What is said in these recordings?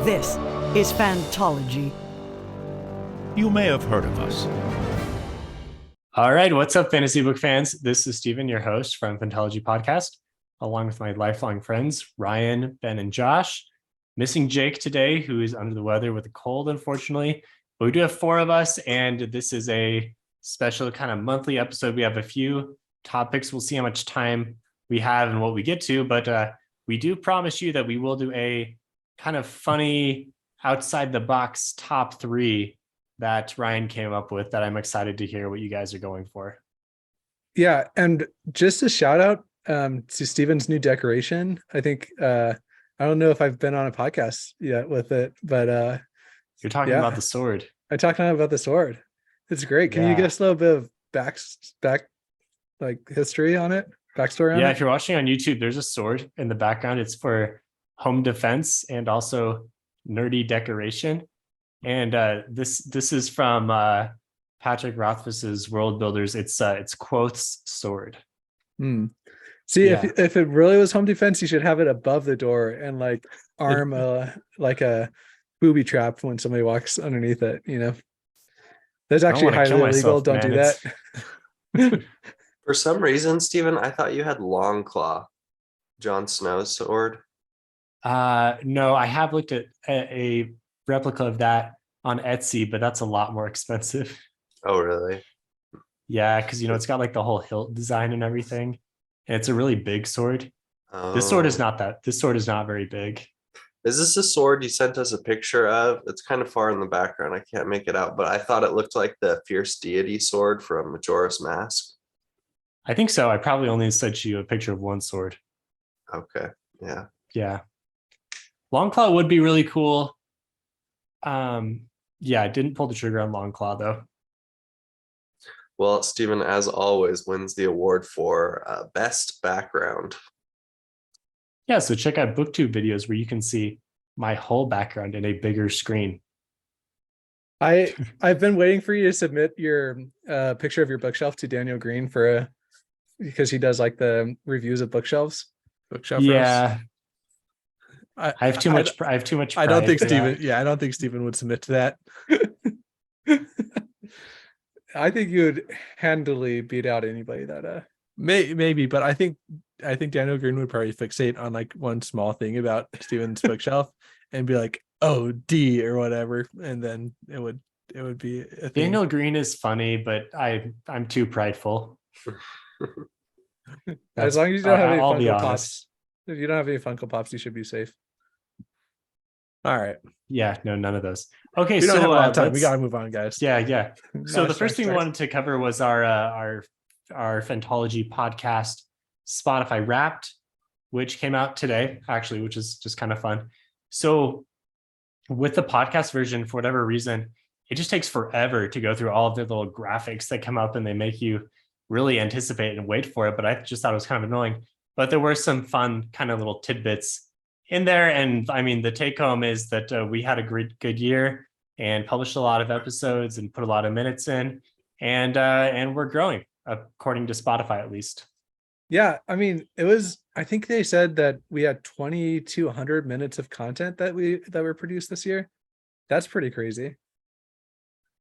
This is Fantology. You may have heard of us. All right, what's up, fantasy book fans? This is Steven, your host from Fantology Podcast, along with my lifelong friends, Ryan, Ben, and Josh. Missing Jake today, who is under the weather with a cold, unfortunately. But we do have four of us, and this is a special kind of monthly episode. We have a few topics. We'll see how much time we have and what we get to, but we do promise you that we will do a kind of funny, outside-the-box top three that Ryan came up with that I'm excited to hear what you guys are going for. Yeah, and just a shout out to Steven's new decoration. I think I don't know if I've been on a podcast yet with it, but You're talking about the sword. I talked about the sword. It's great. Can you give us a little bit of back like history on it? Backstory on it? Yeah, if you're watching on YouTube, there's a sword in the background. It's for home defense and also nerdy decoration. And this is from Patrick Rothfuss's World Builders. It's Quoth's sword. See, if it really was home defense, you should have it above the door and like arm like a booby trap when somebody walks underneath it. You know, that's actually highly illegal. Don't do that. For some reason, Steven, I thought you had Longclaw, Jon Snow's sword. No, I have looked at a replica of that on Etsy, but that's a lot more expensive. Oh, really? Yeah, because it's got like the whole hilt design and everything. And it's a really big sword. Oh. This sword is not very big. Is this a sword you sent us a picture of? It's kind of far in the background. I can't make it out, but I thought it looked like the fierce deity sword from Majora's Mask. I think so. I probably only sent you a picture of one sword. Okay. Yeah. Yeah. Longclaw would be really cool. Yeah, I didn't pull the trigger on Longclaw though. Well, Steven, as always, wins the award for best background. Yeah, so check out BookTube videos where you can see my whole background in a bigger screen. I've been waiting for you to submit your picture of your bookshelf to Daniel Green because he does like the reviews of bookshelves. Yeah. I have too much pride I don't think Steven. I don't think Steven would submit to that. I think you would handily beat out anybody that maybe, but I think Daniel Green would probably fixate on like one small thing about Steven's bookshelf and be like, oh, D or whatever, and then it would be a thing. Daniel Green is funny, but I'm too prideful. As long as you don't have any I'll be Funko honest. Pops. If you don't have any Funko Pops, you should be safe. All right. Yeah, no, none of those. Okay, We don't so have a lot of time. We let's- gotta move on, guys. Yeah. So the first thing we Nice. wanted to cover was our Fantology podcast Spotify Wrapped, which came out today, actually, which is just kind of fun. So with the podcast version, for whatever reason, it just takes forever to go through all of the little graphics that come up and they make you really anticipate and wait for it. But I just thought it was kind of annoying. But there were some fun kind of little tidbits in there. And I mean, the take home is that we had a good year and published a lot of episodes and put a lot of minutes in, and we're growing, according to Spotify, at least. Yeah, I mean, I think they said that we had 2,200 minutes of content that were produced this year. That's pretty crazy.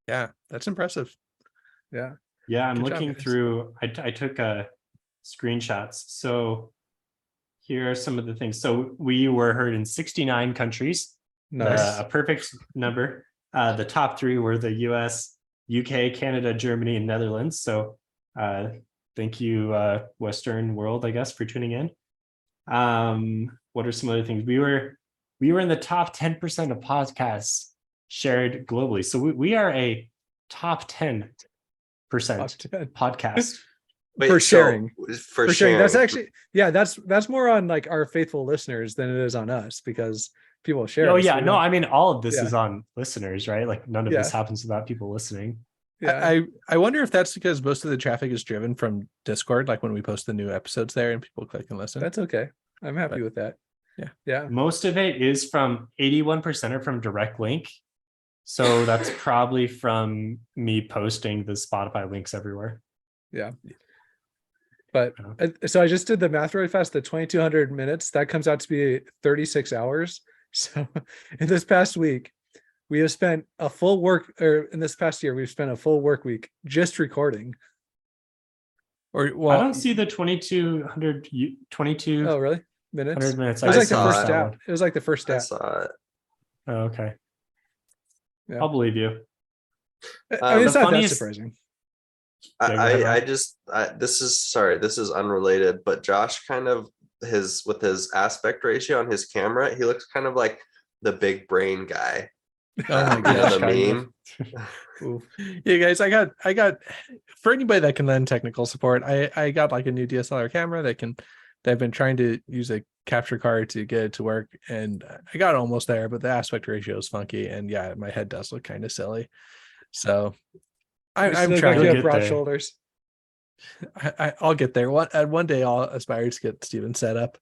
Yeah, that's impressive. Yeah. Yeah, I'm Good job, looking guys. through, I took screenshots. So here are some of the things. So we were heard in 69 countries, Nice. a perfect number. The top three were the US, UK, Canada, Germany, and Netherlands. So thank you, Western world, I guess, for tuning in. What are some other things? We were in the top 10% of podcasts shared globally. So we are a top 10% Top 10. podcast. Wait, For so- sharing. For sharing. That's sharing. actually, yeah, that's more on like our faithful listeners than it is on us because people share. Oh us, yeah, you no, know? I mean all of this Yeah. is on listeners, right? Like none of Yeah. this happens without people listening. Yeah. I wonder if that's because most of the traffic is driven from Discord, like when we post the new episodes there and people click and listen. That's okay. I'm happy with that. Yeah. Yeah. Most of it is from 81% are from direct link. So that's probably from me posting the Spotify links everywhere. Yeah. But so I just did the math really fast. The 2,200 minutes, that comes out to be 36 hours. So in this past week, we have spent a full work, or in this past year, we've spent a full work week just recording. Or I well, don't see the 2200 Oh, really? Minutes? minutes. It was I like the saw first it. stat. It was like the first I stat. saw it. Oh, okay. Yeah. I'll believe you. I mean, it's The not that funniest- surprising. Yeah, go ahead, Ryan. This is unrelated, but Josh kind of with his aspect ratio on his camera, he looks kind of like the big brain guy. oh my You know, gosh. the kind of. meme. Oof. Yeah, guys, I got for anybody that can lend technical support, I got like a new DSLR camera that I've been trying to use a capture card to get it to work, and I got almost there, but the aspect ratio is funky, and yeah, my head does look kind of silly. So I'm Look like trying. you You'll have get broad there. shoulders. I'll get there. One day I'll aspire to get Steven set up,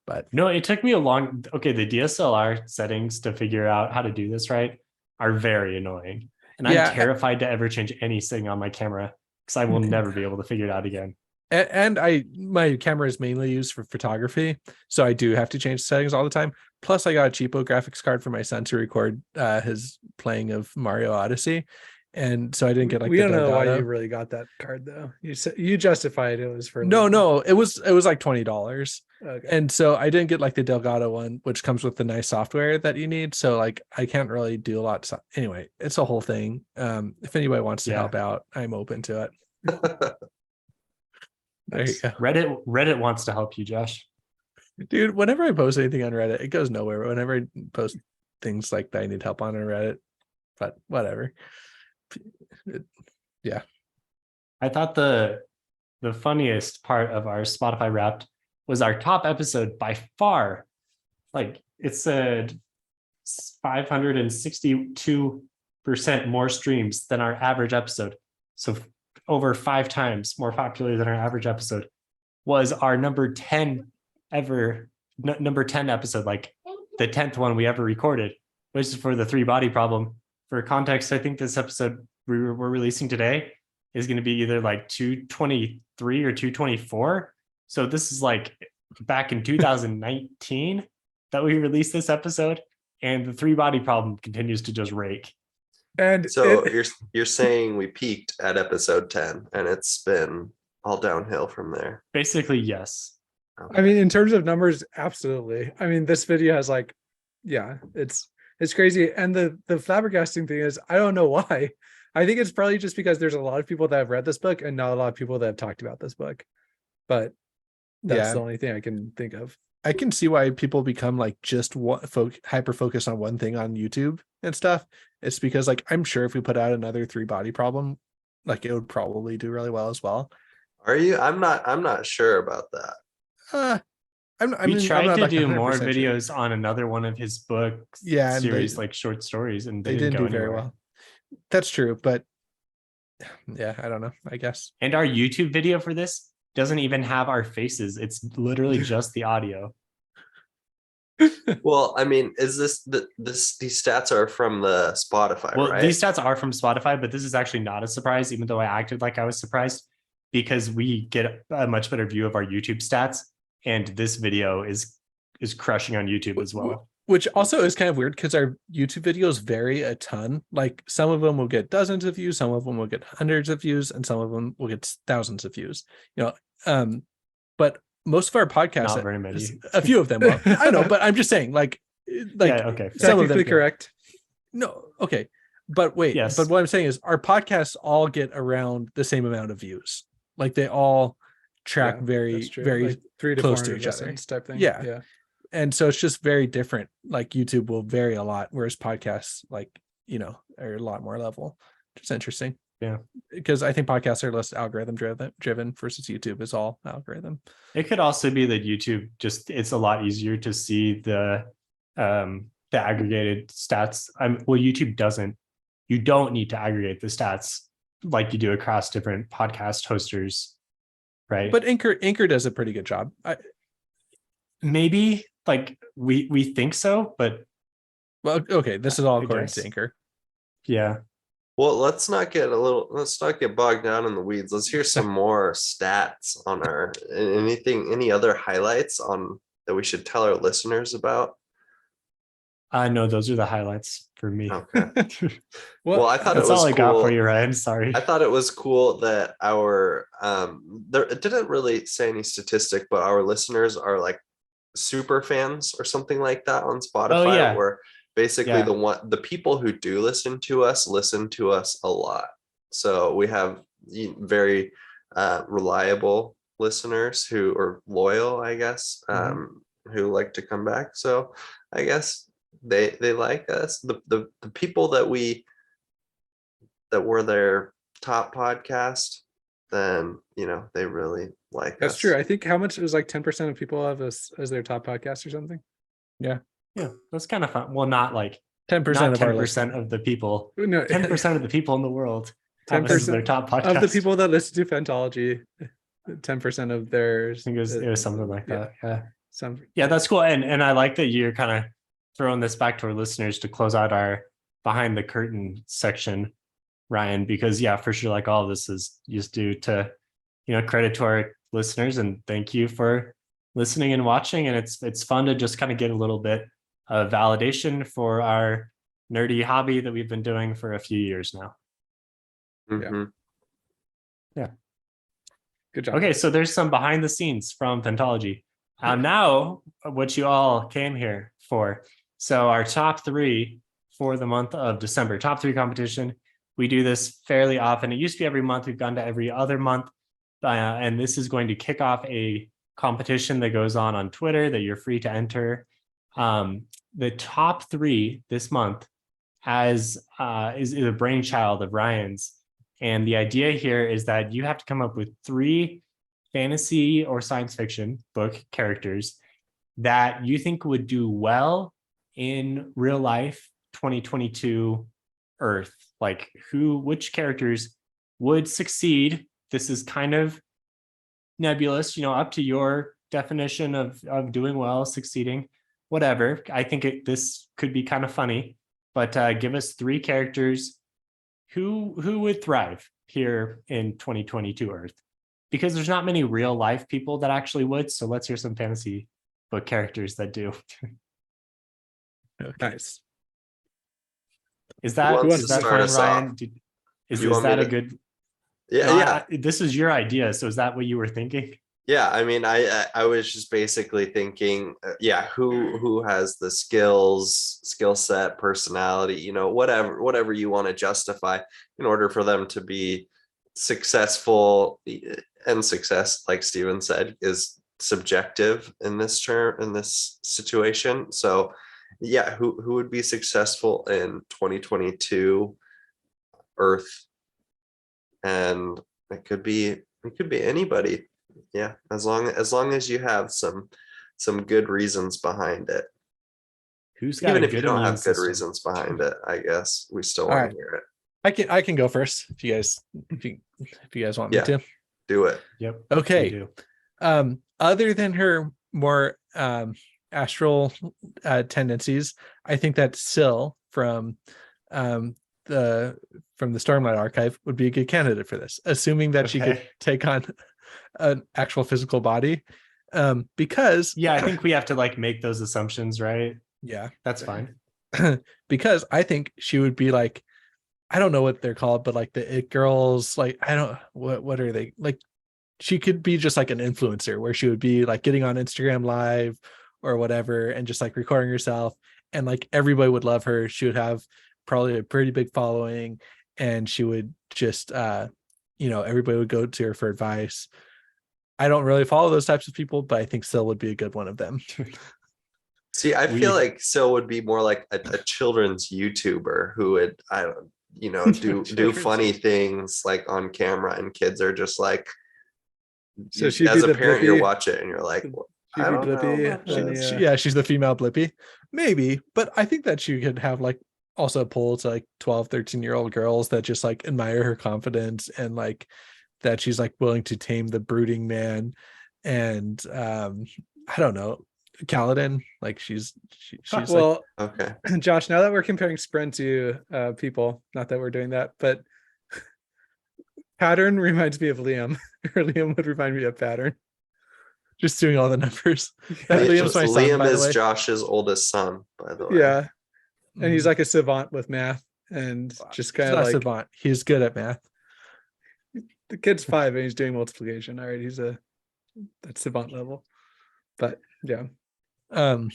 but No, it took me a long. Okay, the DSLR settings to figure out how to do this right are very annoying, and Yeah. I'm terrified to ever change anything on my camera because I will never be able to figure it out again. and my camera is mainly used for photography, so I do have to change settings all the time. Plus, I got a cheapo graphics card for my son to record his playing of Mario Odyssey, and so I didn't get like We the don't know why Delgado. you really got that card though. You said you justified it was for No, it was like $20. Okay. And so I didn't get like the Delgado one, which comes with the nice software that you need. So like I can't really do a lot. Anyway, it's a whole thing. If anybody wants to Yeah. help out, I'm open to it. There you go. Reddit wants to help you, Josh. Dude, whenever I post anything on Reddit, it goes nowhere. Whenever I post things like that I need help on Reddit, but whatever. Yeah. I thought the funniest part of our Spotify Wrapped was our top episode by far. Like it said 562% more streams than our average episode. So over 5 times more popular than our average episode was our number 10 ever, number 10 episode, like the 10th one we ever recorded, which is for the 3-body problem. For context, I think this episode we're releasing today is going to be either like 223 or 224. So this is like back in 2019 that we released this episode, and the 3-body problem continues to just rake. And So you're saying we peaked at episode 10 and it's been all downhill from there. Basically, yes. I mean, in terms of numbers, absolutely. I mean, this video has like, yeah, it's crazy. And the flabbergasting thing is, I don't know why. I think it's probably just because there's a lot of people that have read this book and not a lot of people that have talked about this book. But that's the only thing I can think of. I can see why people become like just hyper focused on one thing on YouTube and stuff. It's because like I'm sure if we put out another 3-body problem, like it would probably do really well as well. Are you? I'm not sure about that. We tried to do more 100% videos on another one of his books, and series, like short stories, and they didn't didn't go do very anywhere. well. That's true, but yeah, I don't know. I guess. And our YouTube video for this doesn't even have our faces. It's literally just the audio. Well, I mean, is these stats are from the Spotify, Well, right? these stats are from Spotify, but this is actually not a surprise, even though I acted like I was surprised, because we get a much better view of our YouTube stats, and this video is crushing on YouTube as well. Which also is kind of weird because our YouTube videos vary a ton. Like some of them will get dozens of views, some of them will get hundreds of views, and some of them will get thousands of views. But most of our podcasts, Not very many. a few of them will. I know, but I'm just saying, like Yeah, okay. some of them Technically do. correct. No, okay. But wait, Yes. but what I'm saying is our podcasts all get around the same amount of views. Like they all track Yeah, very, that's true. very like 3 to close 400 to each other. listens type thing. Yeah. Yeah. And so it's just very different. Like YouTube will vary a lot, whereas podcasts, like, are a lot more level. It's interesting. Yeah. Because I think podcasts are less algorithm driven versus YouTube is all algorithm. It could also be that YouTube it's a lot easier to see the aggregated stats. YouTube you don't need to aggregate the stats like you do across different podcast hosters, right? But Anchor does a pretty good job. Maybe like we think so, but Well, okay, this is all I according guess. to Anchor. yeah. Well, let's not get bogged down in the weeds. Let's hear some more stats on any other highlights on that we should tell our listeners about. No, those are the highlights for me. Okay. Well, Well, I thought it That's was all I got cool. for you, Ryan. Sorry. I thought it was cool that our there it didn't really say any statistic, but our listeners are like super fans or something like that on Spotify, Oh, yeah. where basically Yeah. the people who do listen to us a lot. So we have very reliable listeners who are loyal, I guess, who like to come back. So I guess they like us. The people that were their top podcast, then they really like that's us. true. I think how much it was like 10% of people have us as their top podcast or something. Yeah, that's kind of fun. Well, not like 10% not of our 10% of the people. No, 10% of the people in the world have us as their 10% top podcast. of the people that listen to Phantology, 10% of theirs. I think it was something like that. Yeah. Yeah, That's cool. And I like that you're kind of throwing this back to our listeners to close out our behind the curtain section, Ryan, because yeah, for sure, like all of this is just due to, credit to our listeners, and thank you for listening and watching. And it's fun to just kind of get a little bit of validation for our nerdy hobby that we've been doing for a few years now. Mhm. Yeah. good job. Okay, so there's some behind the scenes from Phantology. Now, what you all came here for. So our top 3 for the month of December, top 3 competition. We do this fairly often. It used to be every month. We've gone to every other month. And this is going to kick off a competition that goes on Twitter that you're free to enter. The top 3 this month is a brainchild of Ryan's. And the idea here is that you have to come up with 3 fantasy or science fiction book characters that you think would do well in real life 2022 Earth. Like which characters would succeed? This is kind of nebulous, up to your definition of doing well, succeeding, whatever. I think this could be kind of funny, but give us 3 characters who would thrive here in 2022 Earth, because there's not many real life people that actually would. So let's hear some fantasy book characters that do. Nice. Is that wants to fine, start us Ryan? off? Is You want me that a to- good? Yeah. This is your idea. So is that what you were thinking? Yeah, I mean, I was just basically thinking, who has the skill set, personality, whatever you want to justify in order for them to be successful. And success, like Steven said, is subjective in this situation. So yeah, who would be successful in 2022 Earth? And it could be anybody. Yeah, as long as you have some good reasons behind it. Who's got Even a if you good don't immune have good system? reasons behind it, I guess we still All want right. to hear it. I can go first if you guys want me Yeah. to. Do it. Yep. Okay. we do. Other than her more astral tendencies, I think that Syl from the Stormlight Archive would be a good candidate for this, assuming that she could Okay. take on an actual physical body. Because Yeah, I think we have to make those assumptions, right? yeah, That's fine. because I think she would be like, I don't know what they're called, but like the it girls, like I don't what are they like? She could be just like an influencer where she would be like getting on Instagram live or whatever and just like recording herself, and like everybody would love her. She would have probably a pretty big following, and she would just everybody would go to her for advice. I don't really follow those types of people, but I think Syl would be a good one of them. See, I feel like Syl would be more like a children's YouTuber who would, do funny things like on camera, and kids are just like, So she'd as be a the parent, you Blippi. watch it and you're like, She'd I be don't know Blippi. about this. Yeah, she's the female Blippi. Maybe, but I think that she could have like also pull to like 12, 13-year-old girls that just like admire her confidence, and like that she's like willing to tame the brooding man. And I don't know, Kaladin, like she's Well, Okay. Josh, now that we're comparing Spren to people, not that we're doing that, but Pattern reminds me of Liam, or Liam would remind me of Pattern. just doing all the numbers. That Liam's my son, Liam by the is way. Josh's oldest son, by the way. Yeah, and he's like a savant with math, and just He's kind not of a like savant. He's good at math. the kid's 5 and he's doing multiplication. All right, that's savant level. But yeah. Um.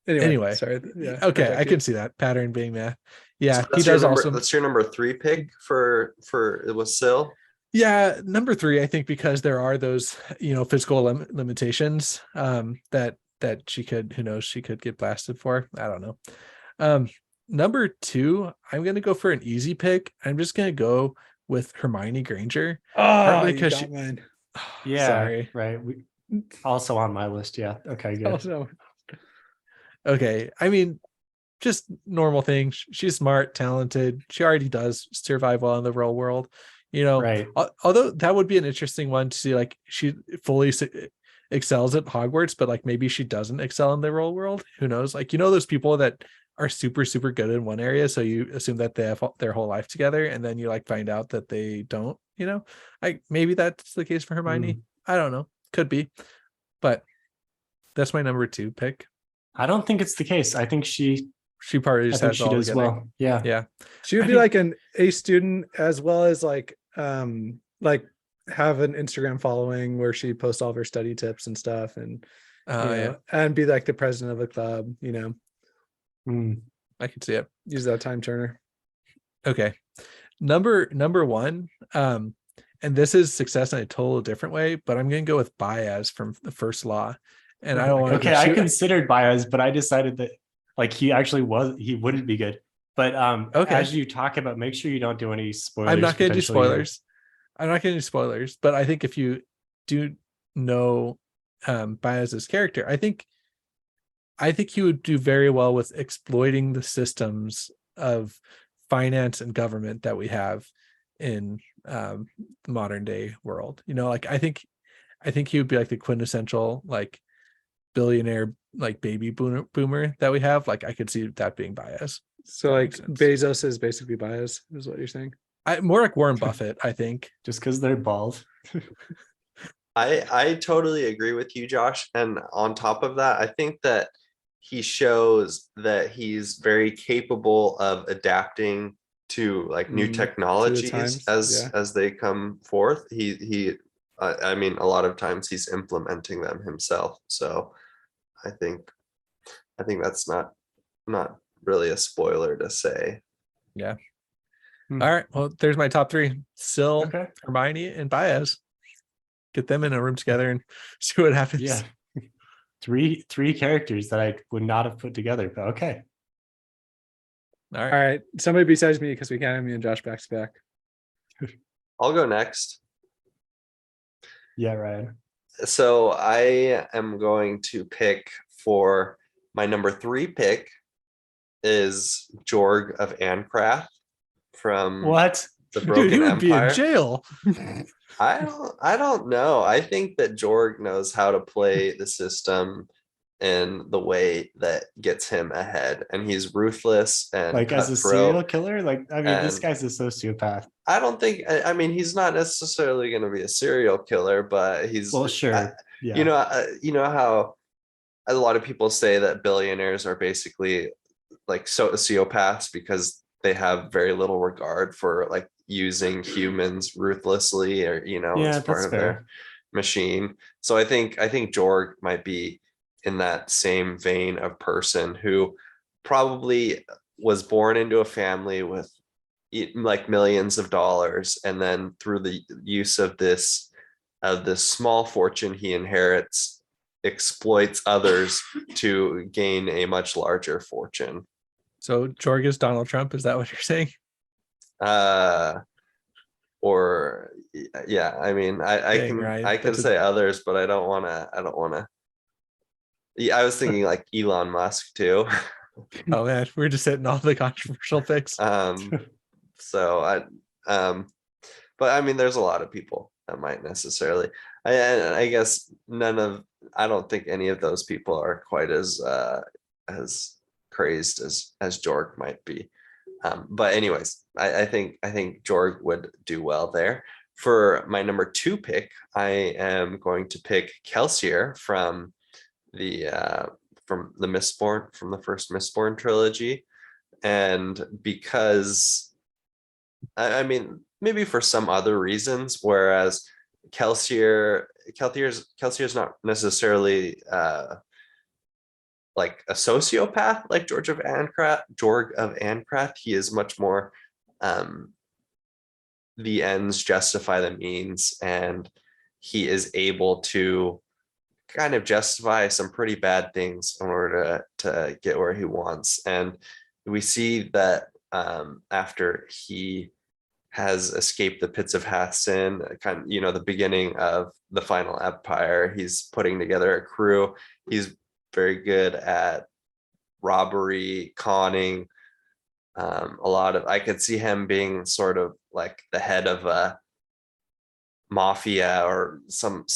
Anyway, sorry. Yeah. Okay, back I to can you. see that pattern being math. Yeah, So he does also. That's your number 3 pick for it was Syl. Yeah, number 3, I think, because there are those, physical limitations that she could, who knows, she could get blasted for. I don't know. Number 2, I'm gonna go for an easy pick. I'm just gonna go with Hermione Granger. Oh, Partly you because got mine. Yeah. Sorry. Right. Also on my list. Yeah. Okay. Good. Also, Okay. I mean, just normal things. She's smart, talented. She already does survive well in the real world. Right. Although that would be an interesting one to see, like she fully excels at Hogwarts, but like maybe she doesn't excel in the real world. Who knows? Like, those people that are super, super good in one area. So you assume that they have their whole life together, and then you like find out that they don't, like maybe that's the case for Hermione. I don't know. Could be, but that's my number 2 pick. I don't think it's the case. I think she Probably I just think has she all does together. well. Yeah. Yeah. she would I be think- like an A student as well as like have an Instagram following where she posts all of her study tips and stuff, and Yeah, and be like the president of a club, Mm. I can see it. use that time turner. Okay. Number 1, and this is success in a total different way, but I'm going to go with Baez from the First Law. And I don't want to Okay, I considered Baez, but I decided that like he wouldn't be good. But Okay. as you talk about, make sure you don't do any spoilers. I'm not going to do potentially. spoilers. I'm not going to do spoilers, but I think if you do know Baez's character, I think he would do very well with exploiting the systems of finance and government that we have in the modern day world. Like I think he would be like the quintessential like billionaire like baby boomer that we have. Like I could see that being Baez. So That like makes sense. Bezos is basically bias, is what you're saying. More like Warren Buffett, I think. Just because they're bald. I totally agree with you, Josh. And on top of that, I think that he shows that he's very capable of adapting to like new To the technologies times, as they come forth. I mean, a lot of times he's implementing them himself. So I think that's not really a spoiler to say. Yeah. Hmm. All right. Well, there's my top 3: Syl, Okay. Hermione, and Baez. Get them in a room together and see what happens. Yeah. Three characters that I would not have put together, but okay. All All right. right, somebody besides me, because we can't have me and Josh back to back. I'll go next. Yeah, Ryan. So I am going to pick for my number 3 pick is Jorg of Ancraft from What? the Broken Dude, he would Empire. be in jail. I don't know. I think that Jorg knows how to play the system in the way that gets him ahead, and he's ruthless and Like as a cutthroat. serial killer? Like, I mean, this and- guy's a sociopath. I don't think. I mean, he's not necessarily going to be a serial killer, but he's Well, sure. Yeah. You know how a lot of people say that billionaires are basically like sociopaths because they have very little regard for like using humans ruthlessly, or Yeah, as part that's of fair. their machine. So I think Jorg might be in that same vein of person who probably was born into a family with like millions of dollars, and then through the use of this small fortune he inherits, exploits others to gain a much larger fortune. So Jorg is Donald Trump. Is that what you're saying? Or yeah, I mean, I Dang, can Ryan, I can that's a- say others, but I don't want to. Yeah, I was thinking like Elon Musk too. Oh man, we're just hitting all the controversial picks. So but I mean, there's a lot of people that might necessarily. I guess I don't think any of those people are quite as crazed as Jorg might be. But anyways, I think Jorg would do well there. For my number 2 pick, I am going to pick Kelsier from the Mistborn, from the first Mistborn trilogy. And because I mean, maybe for some other reasons, whereas Keltier's not necessarily like a sociopath like George of Ancrath. He is much more the ends justify the means, and he is able to kind of justify some pretty bad things in order to get where he wants. And we see that after he has escaped the pits of Hathsin, kind of, the beginning of the final empire, he's putting together a crew. He's very good at robbery, conning. I could see him being sort of like the head of a mafia or some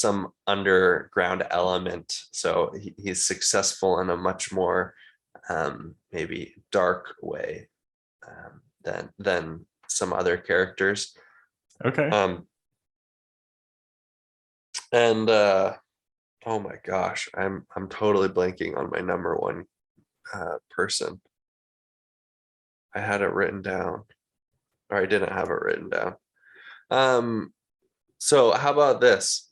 underground element. So he's successful in a much more maybe dark way than some other characters. Okay. And oh my gosh, I'm totally blanking on my number one person. I had it written down, or I didn't have it written down. So how about this?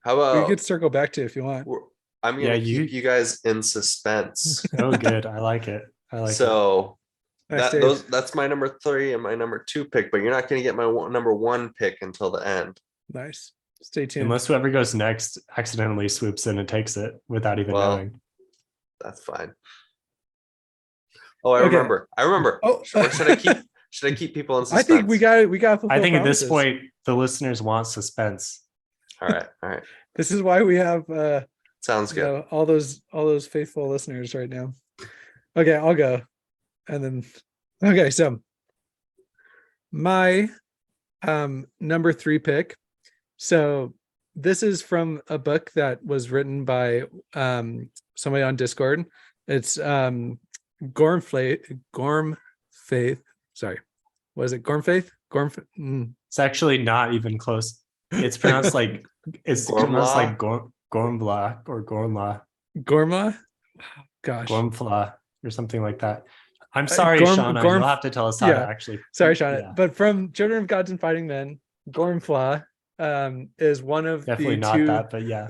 How We about could circle back to it if you want. I'm gonna Yeah, keep you guys in suspense. Oh, good. I like it. I like it. So Nice, Dave. that's my number 3 and my number 2 pick, but you're not gonna get my number 1 pick until the end. Nice. Stay tuned. Unless whoever goes next accidentally swoops in and takes it without even Well, knowing. That's fine. Oh, I Okay. remember. Oh. Or should I keep people in suspense? I think we got. I think at this point the listeners want suspense. All right. This is why we have Sounds good. all those faithful listeners right now. Okay, I'll go. And then okay, so my number 3 pick. So this is from a book that was written by somebody on Discord. It's Gorm Faith. Sorry. Was it Gorm Faith? It's actually not even close. It's pronounced like pronounced like Gormla or Gormla. Gorma? Gosh. Gormfla or something like that. I'm sorry, Gorm- Shauna. Gorm- You'll have to tell us how yeah. to actually. Sorry, Shauna. Yeah. But from Children of Gods and Fighting Men, Gormfla is one of Definitely the not two, that, but yeah.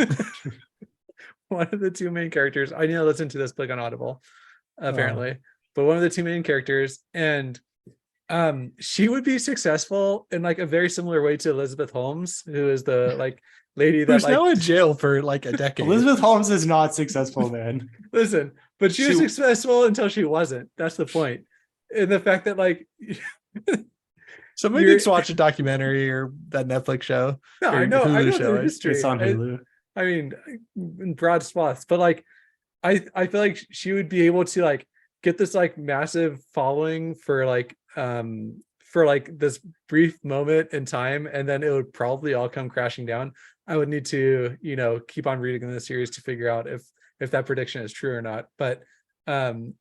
one of the 2 main characters. I need to listen to this book on Audible, apparently. But one of the 2 main characters, and she would be successful in like a very similar way to Elizabeth Holmes, who is the like lady that Who's like now in jail for like a decade. Elizabeth Holmes is not successful, man. listen, but she was successful until she wasn't. That's the point. And the fact that like Somebody needs to watch a documentary or that Netflix show. no, or I know Hulu show, the right? history. It's on Hulu. I mean, in broad swaths, but like, I feel like she would be able to like get this like massive following for like this brief moment in time, and then it would probably all come crashing down. I would need to, keep on reading the series to figure out if that prediction is true or not. But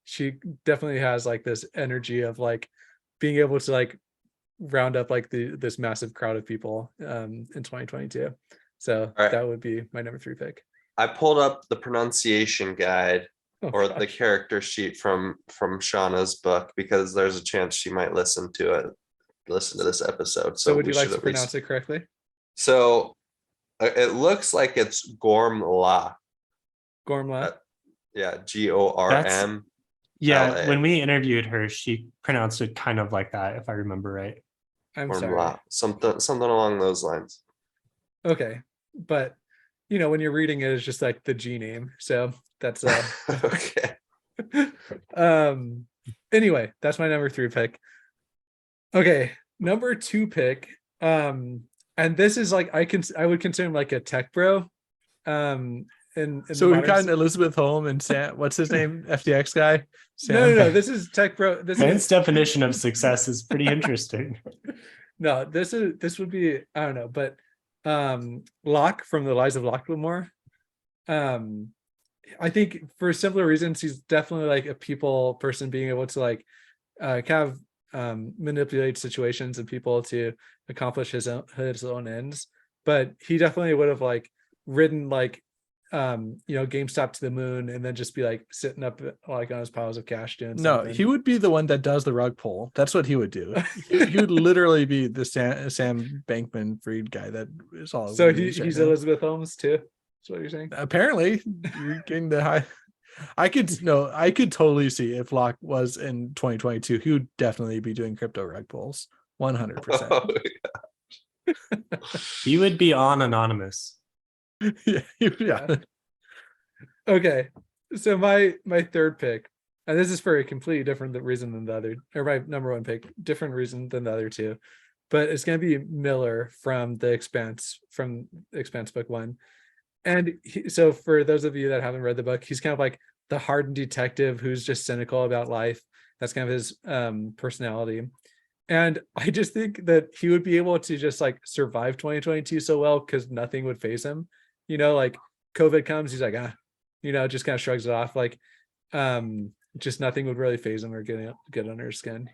she definitely has like this energy of like being able to like round up like this massive crowd of people in 2022. So right. That would be my number 3 pick. I pulled up the pronunciation guide the character sheet from Shauna's book, because there's a chance she might listen to this episode. So would you like to pronounce it correctly? So it looks like it's Gormla. Gormla. Yeah, Gorm. Yeah, when we interviewed her, she pronounced it kind of like that, if I remember right. I'm sorry. Something along those lines. Okay, but when you're reading it, it's just like the G name. So that's okay. Anyway, that's my number 3 pick. Okay, number 2 pick. And this is like I would consider him like a tech bro. In so we've gotten Elizabeth Holmes and Sam. What's his name? FTX guy. Sam. No. This is tech bro. His definition of success is pretty interesting. No, this would be, I don't know, but Locke from the Lies of Locke Lamore. I think for similar reasons, he's definitely like a people person, being able to like kind of manipulate situations and people to accomplish his own ends. But he definitely would have like ridden like GameStop to the moon and then just be like sitting up like on his piles of cash doing No, something. he would be the one that does the rug pull. That's what he would do. He would literally be the Sam Bankman-Fried guy that is all. So over the news right he's now. Elizabeth Holmes too. That's what you're saying. Apparently, you're getting the high. I could totally see if Locke was in 2022, he would definitely be doing crypto rug pulls. 100%. He would be on Anonymous. Yeah. Okay, so my third pick, and this is for a completely different reason than the other, or my number one pick, different reason than the other two, but it's going to be Miller from The Expanse book one. And so for those of you that haven't read the book, he's kind of like the hardened detective who's just cynical about life. That's kind of his personality. And I just think that he would be able to just like survive 2022 so well because nothing would faze him. Like COVID comes, he's like, just kind of shrugs it off. Like, just nothing would really faze him or get under his skin.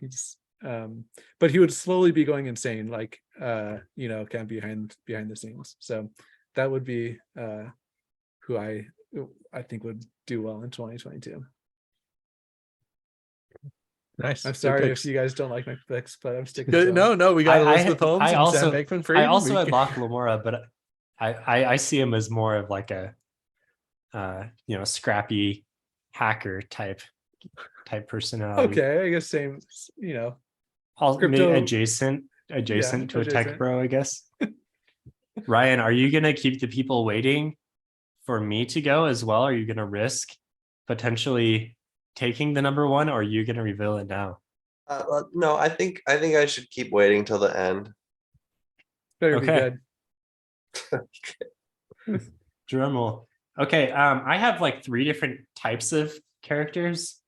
But he would slowly be going insane, like, kind of behind the scenes. So that would be who I think would do well in 2022. Nice. I'm Good sorry picks. if you guys don't like my picks, but I'm sticking Good. to them. No, we got I Elizabeth Holmes and Sam Bankman-Fried. I also had Locke Lamora, but I see him as more of like a scrappy hacker type personality. Okay, I guess same, Maybe adjacent to a tech bro, I guess. Ryan, are you gonna keep the people waiting for me to go as well? Are you gonna risk potentially taking the number one, or are you gonna reveal it now? No, I think I should keep waiting till the end. Better be Okay. good. Drum roll. Okay, I have like 3 different types of characters.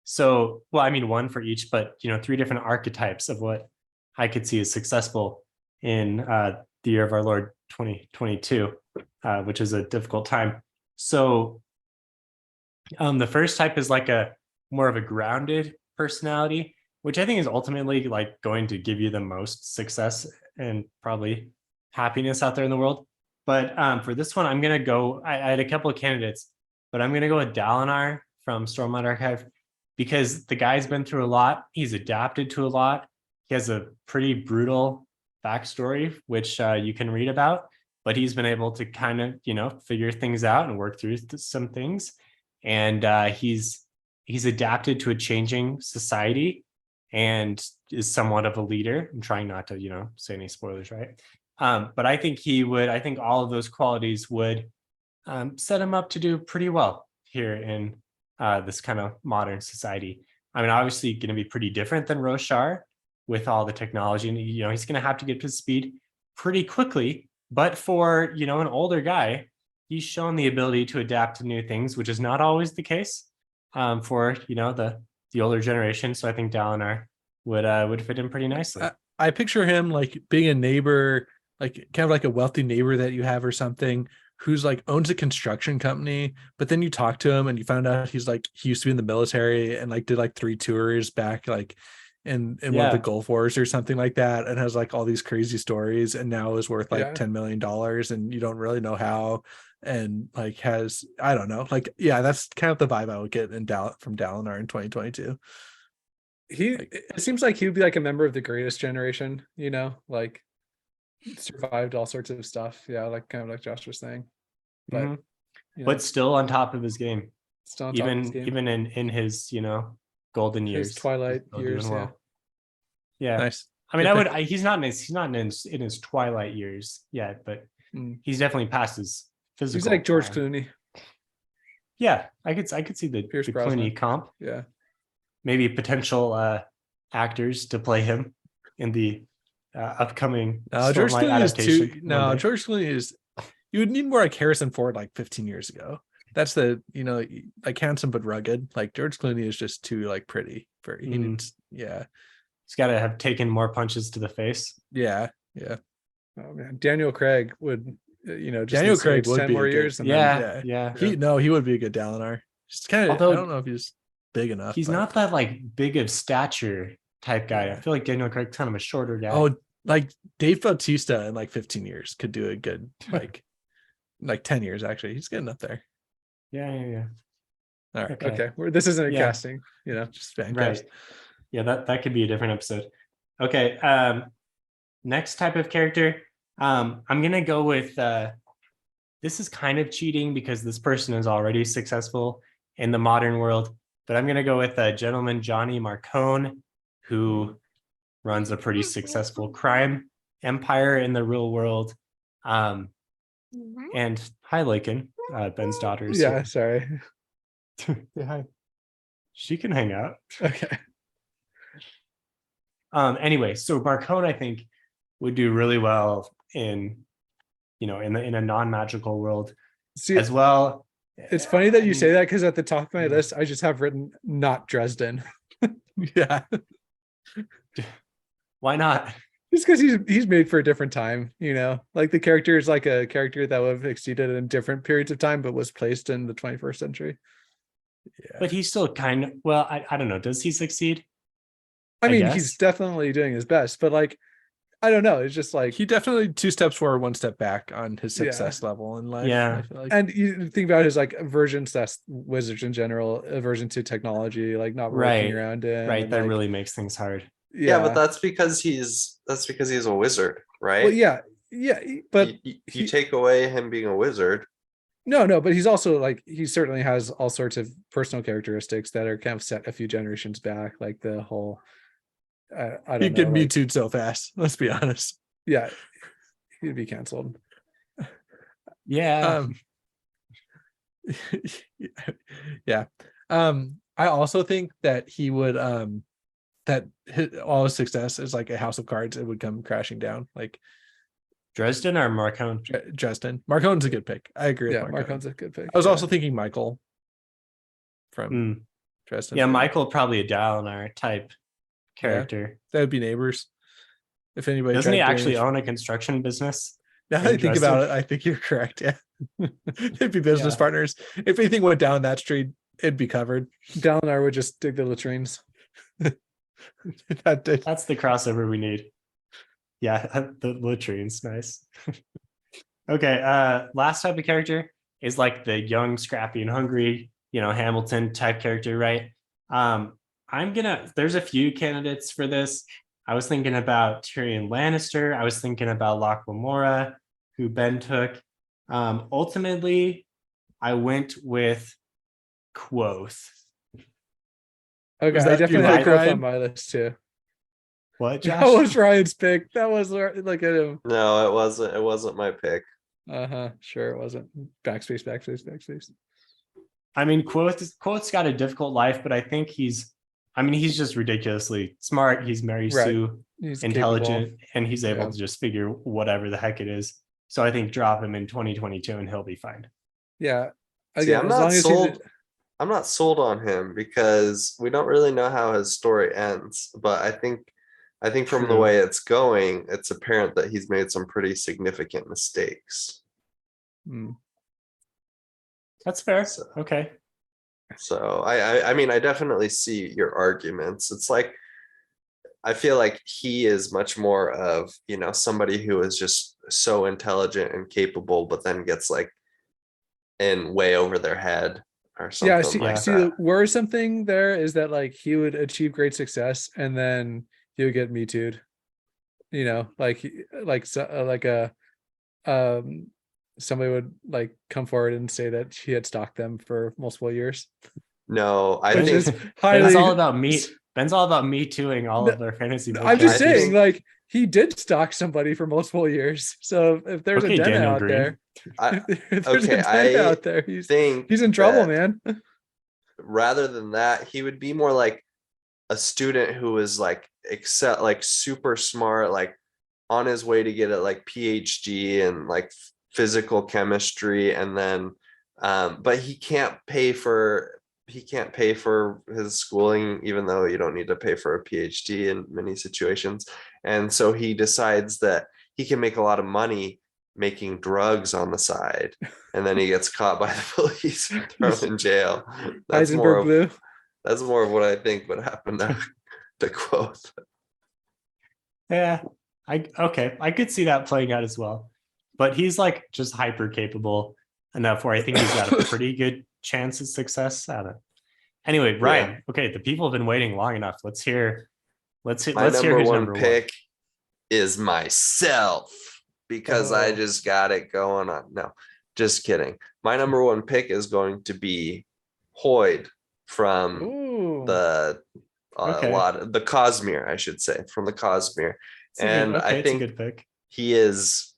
So, well, I mean one for each, but 3 different archetypes of what I could see as successful in the year of our Lord 2022, which is a difficult time. So the first type is like a more of a grounded personality, which I think is ultimately like going to give you the most success and probably happiness out there in the world. But for this one, I'm going to go, I had a couple of candidates, but I'm going to go with Dalinar from Stormlight Archive because the guy's been through a lot. He's adapted to a lot. He has a pretty brutal backstory, which you can read about, but he's been able to kind of, figure things out and work through some things. And he's adapted to a changing society and is somewhat of a leader. I'm trying not to, say any spoilers, right? But I think all of those qualities would set him up to do pretty well here in this kind of modern society. I mean, obviously going to be pretty different than Roshar with all the technology, and he's going to have to get to speed pretty quickly. But for an older guy, he's shown the ability to adapt to new things, which is not always the case for the older generation. So I think Dalinar would fit in pretty nicely. I picture him like being a neighbor, like kind of like a wealthy neighbor that you have or something, who's like owns a construction company, but then you talk to him and you find out he's like, he used to be in the military and like did like 3 tours back like in one of the Gulf Wars or something like that, and has like all these crazy stories and now is worth like $10 million and you don't really know how, and like has, I don't know, like, that's kind of the vibe I would get from Dalinar in 2022. It seems like he would be like a member of the greatest generation, like survived all sorts of stuff. Yeah, like kind of like Josh was saying. But but still on top of his game. Still on top of his game. Even in his, golden years. His twilight years. Well. Yeah. Nice. I mean, he's not in his twilight years yet, but he's definitely past his physical. He's like George Clooney. Yeah, I could see the Clooney comp. Yeah. Maybe potential actors to play him in the upcoming George Stormlight Clooney is adaptation. George Clooney is, you would need more like Harrison Ford like 15 years ago. That's the, like handsome but rugged. Like George Clooney is just too like pretty for he needs, he's got to have taken more punches to the face. Yeah. Oh man, Daniel Craig would, just Daniel Craig would 10 be more good, years. And He would be a good Dalinar. Just kind of, Although, I don't know if he's big enough. He's not that like big of stature type guy. I feel like Daniel Craig's kind of a shorter guy. Oh, like Dave Bautista in like 15 years could do a good like like 10 years actually. He's getting up there. Yeah. All right. Okay. Okay. This isn't a Yeah. casting, just fan Right. cast. Yeah, that could be a different episode. Okay. Next type of character. I'm gonna go with this is kind of cheating because this person is already successful in the modern world, but I'm gonna go with gentleman Johnny Marcone, who runs a pretty successful crime empire in the real world. And hi, Lakin, Ben's daughter. is Yeah. here. Sorry. Yeah, hi. She can hang out. Okay. Anyway, so Marcone, I think, would do really well in a non-magical world See, as well. it's funny that I you mean, say that because at the top of my list, I just have written not Dresden. Yeah. Why not? Just because he's made for a different time, like the character is like a character that would have exceeded in different periods of time, but was placed in the 21st century. Yeah. But he's still kind of, well, I don't know. Does he succeed? I mean, guess. he's definitely doing his best, but like, I don't know. It's just like, He definitely 2 steps forward, 1 step back on his Yeah. success level in life. Yeah. I feel like. and you think about his like aversion to wizards in general, aversion to technology, like not Right. working around him. Right. and, That like, really makes things hard. Yeah, but that's because he's a wizard, right? well, yeah, but you take away him being a wizard. no, but he's also like, he certainly has all sorts of personal characteristics that are kind of set a few generations back, like the whole I don't He know, can be like, tooed so fast. Let's be honest. yeah, he'd be canceled. Yeah. Yeah. I also think that he would that all his success is like a house of cards. It would come crashing down. Like Dresden or Marcone? Justin. Marcone's a good pick. I agree Yeah, with Marcone. Marcone's a good pick. I was yeah. also thinking Michael from Mm. Dresden. Yeah, Michael probably a Dalinar type character. That would be neighbors. If anybody Doesn't he tried actually damage- own a construction business? Now that I in think Dresden? about it, I think you're correct. Yeah. They'd be business Yeah. partners. If anything went down that street, it'd be covered. Dalinar would just dig the latrines. That did. That's the crossover we need. Yeah, the latrines, nice. Okay, last type of character is like the young, scrappy, and hungry, Hamilton type character, right? There's a few candidates for this. I was thinking about Tyrion Lannister. I was thinking about Locke Lamora, who Ben took. Ultimately, I went with Quoth. Okay, Was I that your definitely had pick, Quoth Ryan? on my list too. What, That Josh? was Ryan's pick. That was like at him. No, it wasn't. It wasn't my pick. Sure, it wasn't. Backspace. I mean, Quoth's got a difficult life, but I think he's just ridiculously smart. He's Mary Right. Sue, He's intelligent, capable. and he's able Yeah. to just figure whatever the heck it is. So I think drop him in 2022 and he'll be fine. Yeah. See, Again, I'm as not long as he's sold. I'm not sold on him because we don't really know how his story ends. But I think from the True. way it's going, it's apparent that he's made some pretty significant mistakes. That's fair. So- Okay. So I mean, I definitely see your arguments. It's like, I feel like he is much more of, somebody who is just so intelligent and capable, but then gets like in way over their head or something yeah, see, like see that. the worrisome thing there is that like he would achieve great success and then he would get me too'd. Somebody would like come forward and say that he had stalked them for multiple years. No, I Which think is Ben's highly all about Ben's all about me tooing all of their fantasy. I'm just I saying, think- like, he did stalk somebody for multiple years. So if there's Okay, a den Daniel out Green. there, I if there's okay, a den I out there, he's think in trouble, that man. rather than that, he would be more like a student who was like super smart, like on his way to get a like PhD in like physical chemistry, and then but he can't pay for his schooling, even though you don't need to pay for a PhD in many situations. And so he decides that he can make a lot of money making drugs on the side, and then he gets caught by the police and thrown in jail. That's more Heisenberg of Blue. what I think would happen to Quoth. Yeah, I could see that playing out as well. but he's like just hyper capable enough where I think he's got a pretty good chance of success at it. Anyway, Ryan, okay, the people have been waiting long enough. Let's hear My who's number one number pick is myself because I Oh. just got it going on. No, just kidding. My number one pick is going to be Hoyd from Ooh. the Okay. the Cosmere, I should say, from the Cosmere. And I it's a think good pick. he's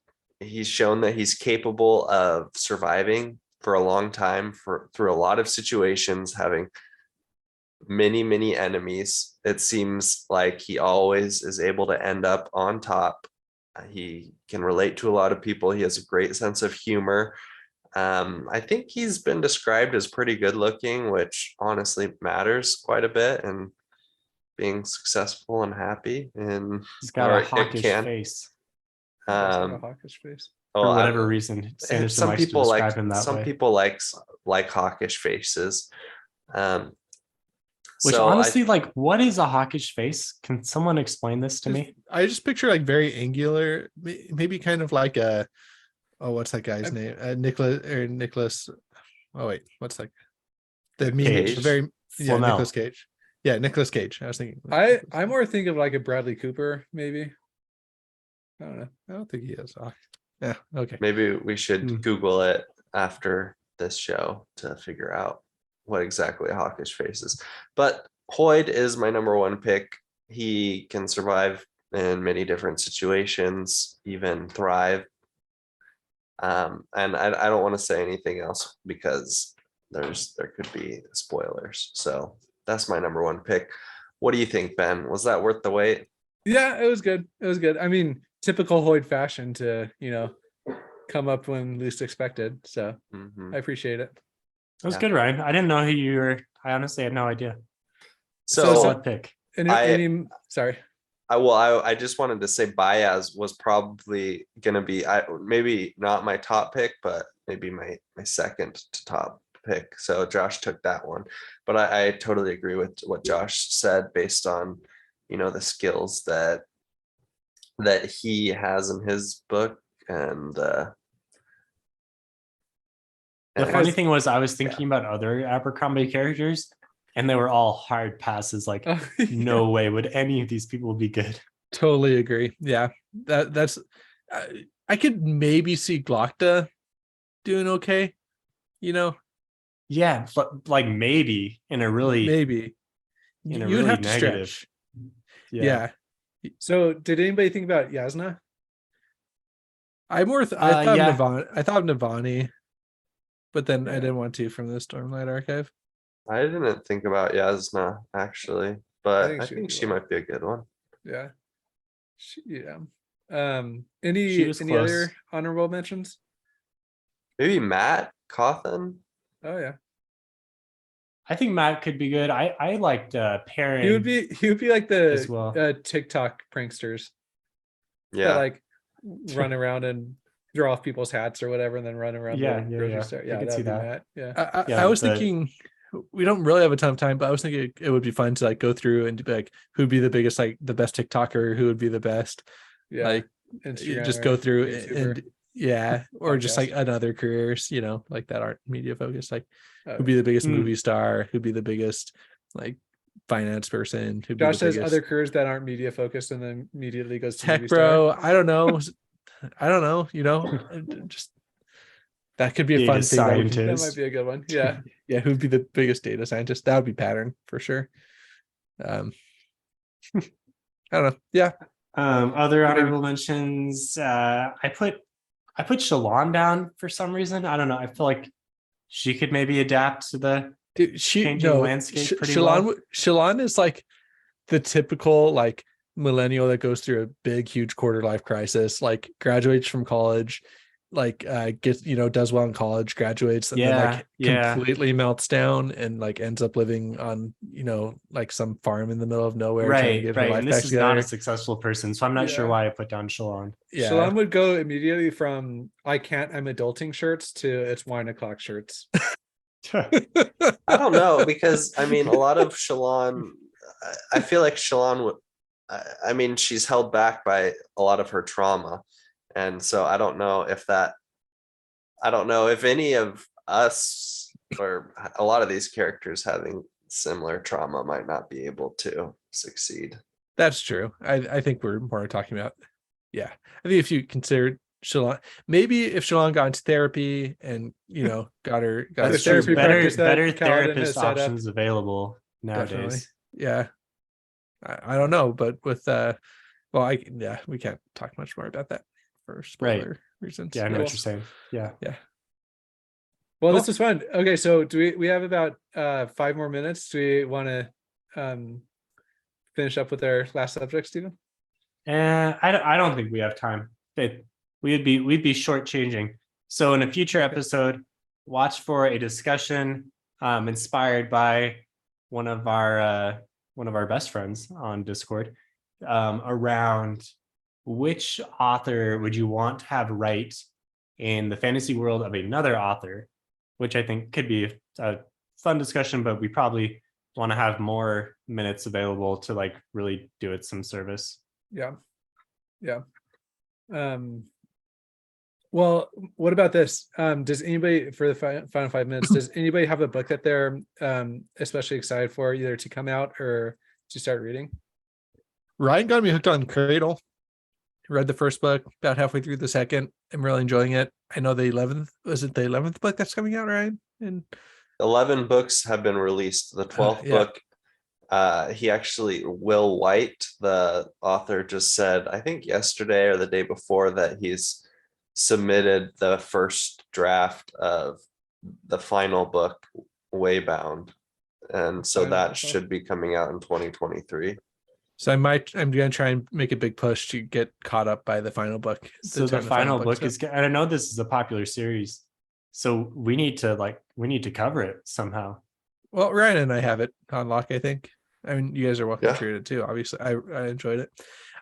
shown that he's capable of surviving for a long time through a lot of situations, having many enemies. It seems like he always is able to end up on top. He can relate to a lot of people. He has a great sense of humor. I think he's been described as pretty good looking, which honestly matters quite a bit, and being successful and happy. And He's got or a it hawkish can. face He does have a Um, hawkish face. for oh, whatever reason. Sanderson likes to describe him that some way. people like hawkish faces. Which So honestly, like, what is a hawkish face? Can someone explain this to me? I just picture like very angular, maybe kind of like a, oh, what's that guy's name? Nicholas. Oh wait, what's that? The meme, Cage? the very yeah, Flamel. Nicholas Cage. Yeah, Nicholas Cage. I was thinking. I more think of like a Bradley Cooper, maybe. I don't know. I don't think he is. Yeah. Okay. maybe we should Hmm. Google it after this show to figure out what exactly a hawkish face is. But Hoyd is my number one pick. He can survive in many different situations, even thrive. And I don't want to say anything else because there could be spoilers. So that's my number one pick. What do you think, Ben? Was that worth the wait? Yeah, it was good. It was good. I mean, typical Hoyd fashion to, come up when least expected. So Mhm. I appreciate it. That was Yeah. good, Ryan. I didn't know who you were. I honestly had no idea. So Solid pick. Sorry. I just wanted to say Baez was probably gonna be maybe not my top pick, but maybe my second to top pick. So Josh took that one, but I totally agree with what Josh said based on the skills that he has in his book. And The and funny thing was, I was thinking about other Abercrombie characters, and they were all hard passes. Like, no way would any of these people be good. Totally agree. Yeah, that's. I could maybe see Glockta doing okay. Yeah, but like maybe in a really Maybe in a you'd really have to negative. stretch. Yeah. So did anybody think about Yasna? I thought yeah. I thought Navani, but then I Yeah. didn't want to from the Stormlight Archive. I didn't think about Yasna actually, but think I she think would be she well. might be a good one. Yeah. Yeah. She was Any close. other honorable mentions? Maybe Matt Cawthon. Oh yeah. I think Matt could be good. I liked pairing. He would be like the as well. TikTok pranksters that Yeah. like run around and draw off people's hats or whatever and then run around Yeah, the yeah, grocery yeah. store. I Yeah, could that'd see be that. Matt. Yeah. Yeah, I was but- thinking we don't really have a ton of time, but I was thinking it would be fun to like go through and be like who'd be the biggest, like the best TikToker, who would be the best, Yeah. like just go through and or just like Podcast. another careers, like that aren't media focused, like Oh, who'd be the biggest Hmm. movie star, who'd be the biggest like finance person, who'd be Josh the says biggest other careers that aren't media focused and then immediately goes to tech movie star. bro. I don't know. Just that could be a Data fun thing. That would be- That scientist. might be a good one. Yeah. yeah, who'd be the biggest data scientist? That would be Pattern for sure. I don't know. Yeah, Other honorable mentions. I put Shalon down for some reason. I don't know. I feel like she could maybe adapt to the dude, changing landscape pretty well. Shalon is like the typical like millennial that goes through a big, huge quarter life crisis, like graduates from college, like gets does well in college, graduates, and then like completely melts down and like ends up living on like some farm in the middle of nowhere, trying to Right. get her life And back this is not together. a successful person, so I'm not sure Yeah. why I put down Shalon. Yeah, Shalom would go immediately from I can't, I'm adulting shirts to it's wine o'clock shirts. I don't know, because I mean a lot of Shalon, I feel like Shalon would, I mean she's held back by a lot of her trauma, And so I don't know if any of us or a lot of these characters having similar trauma might not be able to succeed. That's true. I think we're more talking about, yeah. I think if you consider Shalon, maybe if Shalon got into therapy and got her That's The true. therapy Better practice that Kaladin therapist has set up. options available definitely, nowadays. yeah. I don't know, but with we can't talk much more about that for spoiler reasons. Yeah, I know Cool. what you're saying. Yeah. Well, Cool. this was fun. Okay, so we have about 5 more minutes. Do we want to finish up with our last subject, Stephen? I don't think we have time. We'd be shortchanging. So in a future episode, watch for a discussion inspired by one of our best friends on Discord around which author would you want to have write in the fantasy world of another author, which I think could be a fun discussion, but we probably want to have more minutes available to like really do it some service. Yeah. Well, what about this? Does anybody, for the final 5 minutes, does anybody have a book that they're especially excited for, either to come out or to start reading? Ryan got me hooked on Cradle. Read the first book, about halfway through the second. I'm really enjoying it. I know the 11th book that's coming out, Ryan? And 11 books have been released. The 12th yeah. book, he actually, Will White, the author, just said, I think yesterday or the day before, that he's submitted the first draft of the final book, Waybound. And so that should be coming out in 2023. So I'm gonna try and make a big push to get caught up by the final book. So the final book is, and I know this is a popular series, so we need to cover it somehow. Well, Ryan and I have it on lock, I think. I mean, you guys are welcome Yeah. to read it too. Obviously, I enjoyed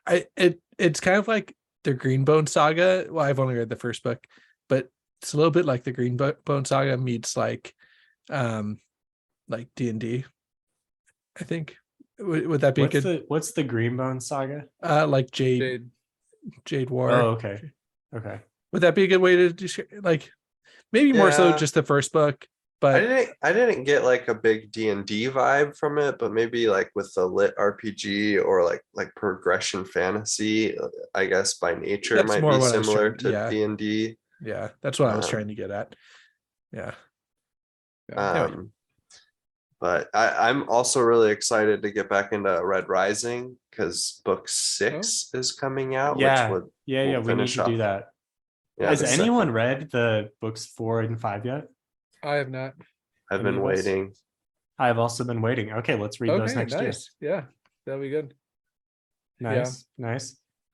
it. It's kind of like the Greenbone saga. Well, I've only read the first book, but it's a little bit like the Greenbone saga meets like D&D, I think. Would that be good? What's the Greenbone saga? Like Jade War. Oh, okay. Would that be a good way to describe, like, maybe more so Yeah. just the first book? But I didn't get like a big D&D vibe from it, but maybe like with the lit RPG or like progression fantasy, I guess by nature That's might more be what I was similar trying- yeah. to D&D. yeah, that's what I was trying to get at. Yeah. Anyway. But I'm also really excited to get back into Red Rising because book 6 is coming out. Yeah, which we need finish to do off- that. Yeah, Has the anyone second. read the books 4 and 5 yet? I have not. I've any been of us? waiting. I've also been waiting. Okay, let's read those next year. Nice. Yeah, that'll be good. Nice.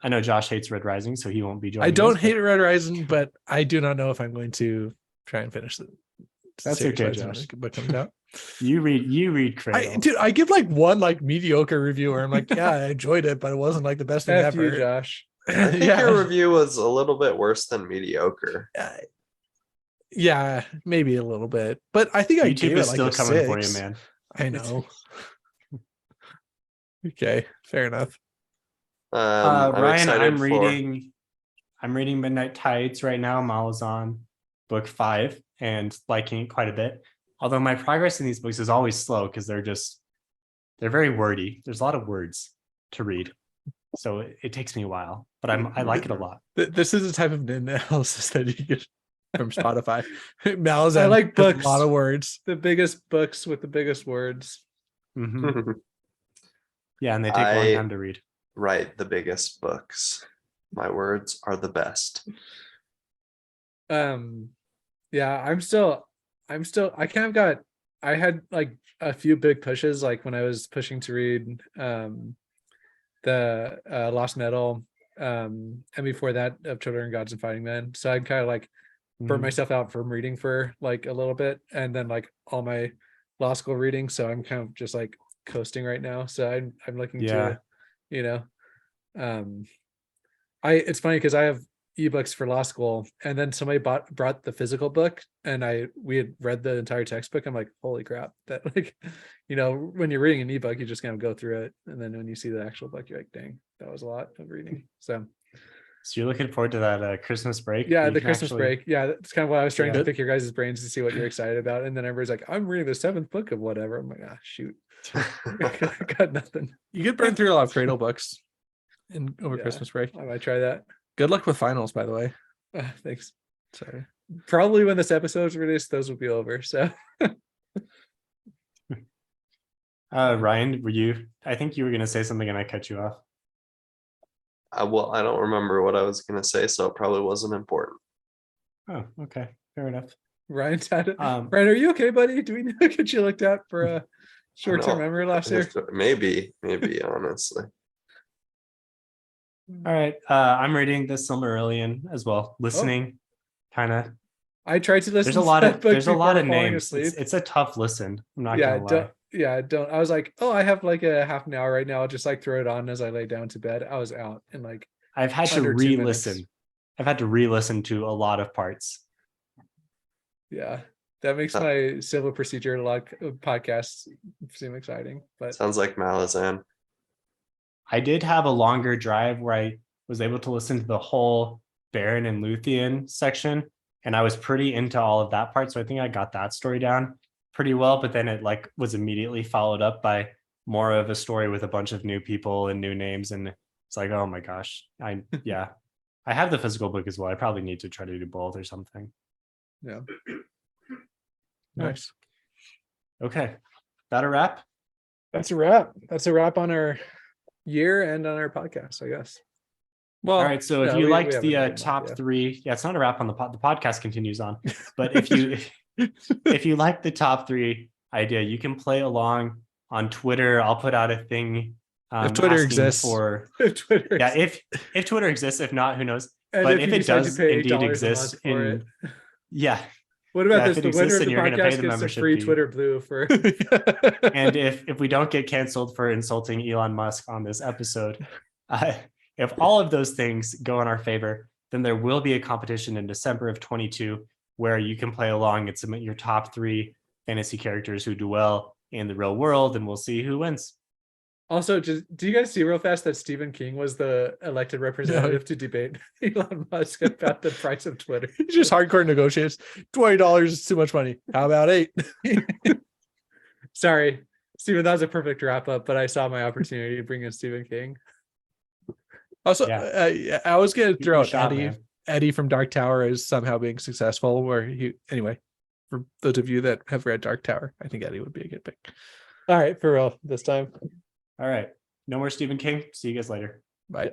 I know Josh hates Red Rising, so he won't be joining. I don't us, hate Red Rising, but I do not know if I'm going to try and finish it. That's okay, Josh. Book comes out. You read Cradle. I give like one like mediocre review where I'm like, yeah, I enjoyed it, but it wasn't like the best thing F ever. you, Josh. I think Yeah. your review was a little bit worse than mediocre. Yeah, maybe a little bit, but I think I YouTube gave it is like still a coming 6. for you, man. I know. Okay, fair enough. I'm Ryan, excited I'm reading Midnight Tides right now. Malazan, book 5, and liking it quite a bit. Although my progress in these books is always slow because they're very wordy. There's a lot of words to read, so it takes me a while. But I like it a lot. This is the type of analysis that you get from Spotify. Malazan, I like has books. a lot of words. The biggest books with the biggest words. Mhm. Yeah, and they take a long time to read. Write the biggest books. My words are the best. Yeah, I kind of got, I had like a few big pushes, like when I was pushing to read the Lost Metal, and before that of Children, Gods and Fighting Men. So I kind of like burnt myself out from reading for like a little bit, and then like all my law school reading. So I'm kind of just like coasting right now. So I'm looking to, it's funny because I have ebooks for law school, and then somebody brought the physical book, and we had read the entire textbook. I'm like, holy crap, that like, when you're reading an ebook, you just kind of go through it, and then when you see the actual book, you're like, dang, that was a lot of reading. So So you're looking forward to that Christmas break? Yeah, where you the can Christmas actually- break. Yeah, that's kind of what I was trying Yeah. to pick your guys' brains to see what you're excited about. And then everybody's like, I'm reading the 7th book of whatever. I'm like, ah, shoot. I got nothing. You could burn through a lot of Cradle books in over Yeah. Christmas break. I might try that. Good luck with finals, by the way. Thanks. Sorry. Probably when this episode's released, those will be over. So Ryan, I think you were going to say something and I cut you off. Well, I don't remember what I was gonna say, so it probably wasn't important. Oh, okay. Fair enough. Ryan's had it. Um, Ryan, are you okay, buddy? Do we need to get you looked at for a short-term No, memory loss here? Maybe, honestly. all right. I'm reading the Silmarillion as well. Listening, kind of. I tried to listen. There's a lot to that of book there's a lot before of falling names. asleep. It's a tough listen. I'm not Yeah, gonna lie. don't. I was like, oh, I have like a half an hour right now. I'll just like throw it on as I lay down to bed. I was out in like I've had to under 2 minutes. re-listen. I've had to re-listen to a lot of parts. Yeah, that makes my civil procedure podcast seem exciting. But Sounds like Malazan. I did have a longer drive where I was able to listen to the whole Baron and Luthien section, and I was pretty into all of that part. So I think I got that story down pretty well. But then it like was immediately followed up by more of a story with a bunch of new people and new names, and it's like, oh my gosh, I have the physical book as well. I probably need to try to do both or something. yeah, Nice. Okay, that a wrap? that's a wrap. That's a wrap on our year and on our podcast, I guess. Well, All right. So if no, you we liked haven't the done that, top yeah. 3, it's not a wrap on the podcast continues on. But if you like the top 3 idea, you can play along on Twitter. I'll put out a thing. If Twitter asking exists. for Twitter. yeah, if Twitter exists, if not, who knows? And But if you it decide to does pay indeed $8 a exist, month for it. yeah, What about Yeah, this? if it The winner exists, of the then you're gonna pay podcast the gets a membership free fee. Twitter Blue for. and if we don't get canceled for insulting Elon Musk on this episode, if all of those things go in our favor, then there will be a competition in December of 22 where you can play along and submit your top 3 fantasy characters who dwell in the real world, and we'll see who wins. Also, just do you guys see real fast that Stephen King was the elected representative to debate Elon Musk about the price of Twitter? He just hardcore negotiates. $20 is too much money. How about 8? Sorry, Stephen, that was a perfect wrap up, but I saw my opportunity to bring in Stephen King. Also, Yeah. I was gonna throw out Shot, Eddie. man. Eddie from Dark Tower is somehow being successful. Anyway, for those of you that have read Dark Tower, I think Eddie would be a good pick. All right, for real this time. All right. No more Stephen King. See you guys later. Bye.